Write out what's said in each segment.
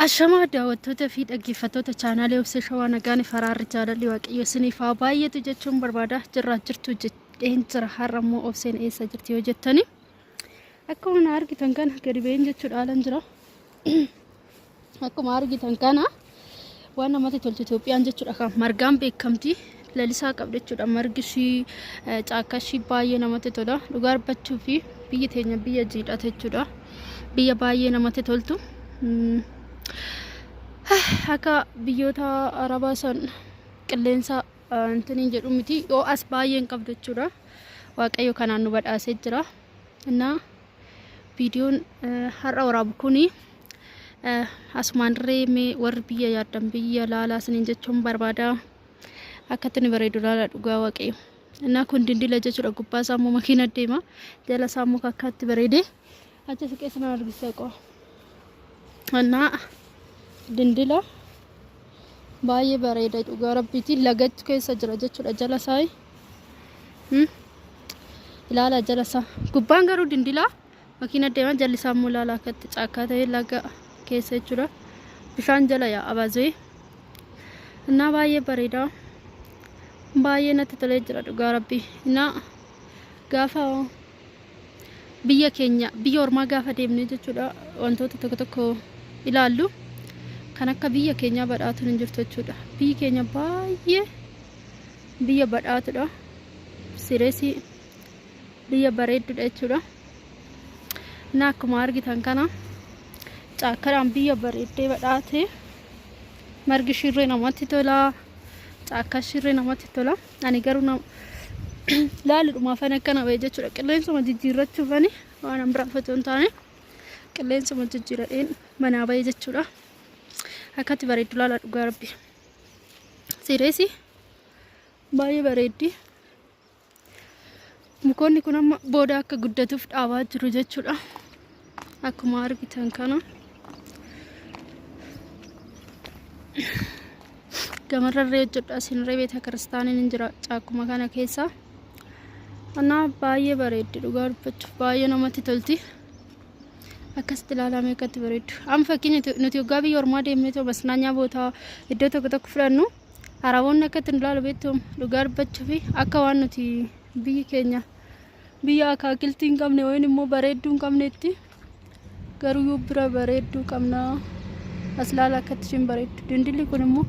Ashama daawwattoota fi dhaggeeffattoota chaanaalee Obsee Shawaa nagaan faraarri jaalalli waaqayyo isiniif haa baay'atu jechuun barbaada. Jirtu jedheen jira har'ammoo Obseen eessa jirti yoo jettani akkuma argitan kana gadi ba'een jechuudha haalan jira. Akkuma argitan kana waan namatti toltu Itoophiyaan jechuudha kan margaan beekamti lalisaa qabdi jechuudha. Margi ishii caakkaa ishii baay'ee namatti tola. Dhugaa dubbachuu fi biyyi teenya biyya jiidhate jechuudha. Biyya baay'ee namatti toltu. Akka biyyoota Arabaa san qilleensa antaniin jedhu miti yoo as baay'een qabdu jechuudha. Waaqayyo kanaan nu badhaasee jira. Innaa viidiyoon har'a waraabu kuni asumaan reemee warri biyya yaaddan biyya laalaa saniin jechuun barbaada. Akkatti ni bareedu laala dhugaa waaqayyo. Innaa kun dindila jechuudha. Gubbaa isaa immoo makiina deema. Jala isaa immoo akkaatti bareedee achi siqee sana argisiisa qofa. Innaa dindila baay'ee bareeda dhugaa rabbiiti. Lagatti keessa jira jechuudha jala isaa. Ilaala jala isaa. Gubbaan garuu dindila makiina deema jalli isaa immoo ilaala akkatti caakkaa ta'e laga keessa jechuudha. Bishaan jala yaa'a baazee. Innaa baay'ee bareeda. Baay'ee natti tolee jira dhugaa rabbii. Innaa gaafa biyya keenya biyya ormaa gaafa deemnee jechuudha wantoota tokko tokko ilaallu kan akka biyya keenya badhaatuun hin jirtu jechuudha. Biyyi keenya baay'ee biyya badhaatudha. Sireesi biyya bareeddudha jechuudha. Innaa akkuma argitan kana caakkaadhaan biyya bareeddee badhaate margi shirree namatti tola. Caakkaa shirree namatti tola. Ani garuu laaludhumaaf akkana bahe jechuudha. Qilleensuma jijjiirrachuufani waan ambiraafatu hin taane qilleensuma jijjiiradheen manaa bahe jechuudha. Akkatti bareeddu laala dhugaa rabbi. Sireesi baay'ee bareeddi. Mukoonni kun amma booda akka guddatuuf dhaabaa jiru jechuudha. Akkuma argitan kana gamarrarree jechuudha. Sinirree beeta kiristaaniin hin jira caakkuma kana keessa. Innaa baay'ee bareeddi dhugaa dubbachuuf baay'ee namatti tolti. Akkasitti ilaalamee akkatti bareeddu. Amma fakkiin nuti waggaa biyya ormaa deemnee too masnaanyaa bootaa iddoo tokko tokko fudhannu Araboonni akkatti nu ilaalu beektu dhugaa dubbachuu fi akka waan nuti biyyi keenya biyya akaakiltii hin qabne wayin immoo bareedduu hin qabneetti garuu bira bareedduu qabna. As laala akkatti ishiin bareeddu. Dindilli kun immoo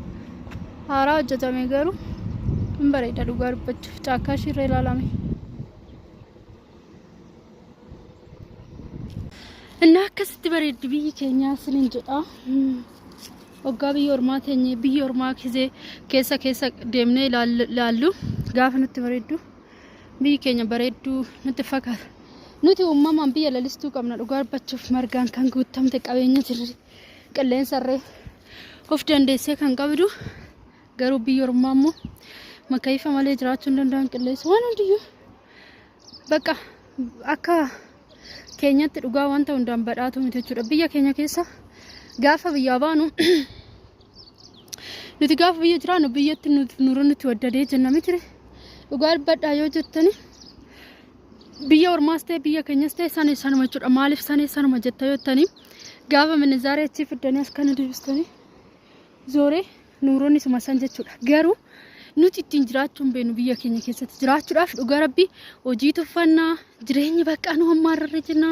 haaraa hojjetame garuu hin bareeda dhugaa dubbachuuf caakkaa ishirra ilaalame. Innaa akkasitti bareeddi biyyi keenyaa siniin jedha. Waggaa biyya ormaa teenye biyya ormaa keessa deemnee ilaallu gaafa nutti bareeddu biyyi keenya bareedduu nutti fakkaata. Nuti uumamaan biyya lalistuu qabna dhugaa dubbachuuf margaan kan guutamte qabeenya jirri qilleensarree of dandeessee kan qabdu garuu biyya ormaa immoo makaayifa malee jiraachuu hin danda'an qilleensa waan hundiyyuu bakka akka keenyatti dhugaa wanta hundaan badhaatu miti jechuudha. Biyya keenya keessa gaafa biyyaa baanu nuti gaafa biyya jiraannu biyyatti nuurri nuti waddadee jenna miti dhugaa badhaa yoo jettani biyya ormaas ta'e biyya keenyas ta'e sanuma jechuudha. Maaliif sanuma jetta yoo jettani gaafa minizaarii achi fiddanii as kana deebistanii zooree nuuronni suma san jechuudha. Garuu nuti ittiin jiraachuu hin beeknu biyya keenya keessatti jiraachuudhaaf dhugaa rabbii hojii tuffannaa jireenyi bakka nu hammaarrarra jenna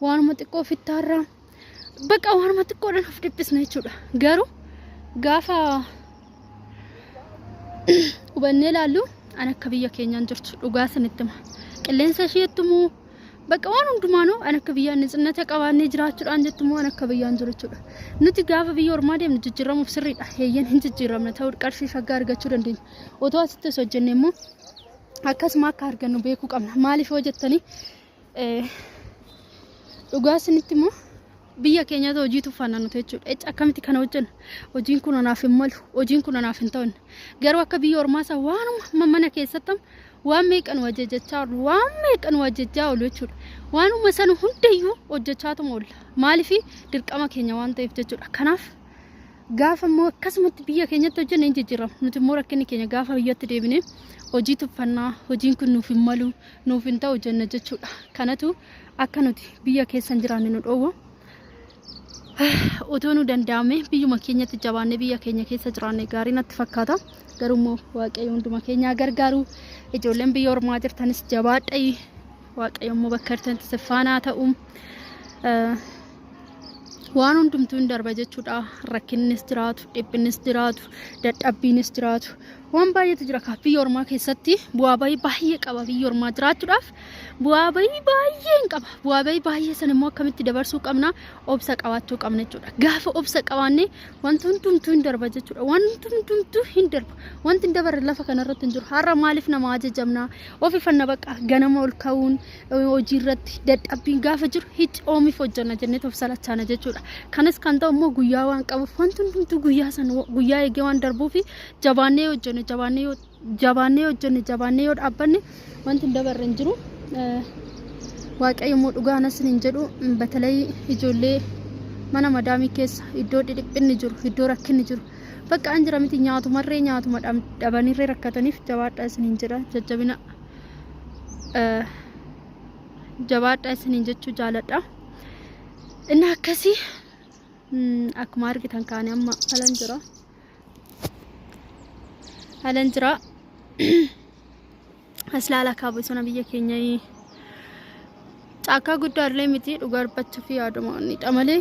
waanuma xiqqoo fittaarraa bakka waanuma xiqqoodhaan of dhiphisna jechuudha. Garuu gaafa hubannee ilaallu an akka biyya keenyaan jirtu dhugaa sanitti hima. Qilleensa isheettumoo bakka waan hundumaanuu an akka biyyaan nitsinnata qabaannee jiraachuudhaan jettumoo an akka biyyaan jiru jechuudha. Nuti gaafa biyya ormaa deemnu jijjiiramuuf sirriidha. Heeyyan hin jijjiiramne ta'uu qarshii shaggaa argachuu dandeenya. Otoo asitti osoo hojjenne immoo akkasuma akka argannu beekuu qabna. Maaliif yoo jettanii dhugaa sanitti immoo biyya keenyatti hojii tuffannaa nuti jechuudha. Akkamitti kana hojjenna? Hojiin kun anaaf hin malu. Hojiin kun anaaf hin ta'u. Garuu akka biyya ormaa isaa waanuma mana keessatti waan meeqan hojjechaa oolu waan meeqan hojjechaa oolu jechuudha. Waanuma sana hundayyuu hojjechaatuma oolla. Maaliif dirqama keenya waan ta'eef jechuudha. Kanaaf gaafa immoo akkasumatti biyya keenyatti hojjenne hin jijjiiramu. Nuti immoo rakkinni keenya gaafa biyyatti deebinee hojii tuffannaa hojiin kun nuuf hin malu nuuf hin ta'u jenna jechuudha. Kanatu akka nuti biyya keessa hin jiraanne nu dhoowwa. utuu nu danda'ame biyyuma keenyatti jabaannee biyya keenya keessa jiraanne gaarii natti fakkaata. Garuu waaqayyo hunduma keenya gargaaru. Ijoolleen biyya ormaa jirtanis jabaadhaa. Waaqayyo immoo bakka jirtanitti sifaanaa ta'u. Waan hundumtuu hin darba jechuudha. Rakkinnis jiraatu, dhiphinnis jiraatu, dadhabbiinis jiraatu. Waan baay'eetu jira biyya ormaa keessatti. Bu'aa bayii baay'ee qaba biyya ormaa jiraachuudhaaf. Bu'aa bayii baay'ee qaba. Bu'aa bayii baay'ee san immoo akkamitti dabarsuu qabna? Obsa qabaachuu qabna jechuudha. Gaafa obsa qabaanne wanti hundumtuu hin darba jechuudha. Wanti hundumtuu hin darba. Wanti hin dabarre lafa kanarratti hin jiru. Har'a maaliif nama ajajamna? Ofiifanna bakka ganama ol ka'uun hojii irratti dadhabbiin gaafa jiru hiic oomiif hojjanna jennee of salachaana jechuudha. Kanas kan ta'u immoo guyyaa waan qabuuf wanti hundumtuu guyyaa san guyyaa eegee waan darbuufi jabaannee hojjanne jabaannee yoo dhaabbanne wanti hin dabarre hin jiru. Waaqayyo immoo dhugaa anas hin jedhu batalay ijoollee mana madaamii keessa iddoo dhiphinni jiru iddoo rakkinni jiru bakka an jira miti nyaatumarree nyaatuma dhabanirree rakkataniif jabaadhaa isin hin jedha jajjabina jabaadhaa isin hin jechuu jaaladha. Inni akkasii akkuma argitan kaane amma halan jira aslaala kaaboo sana biyya keenya caakkaa guddaa illee miti dhugaa dubbachuuf yaaduma ni dhamalee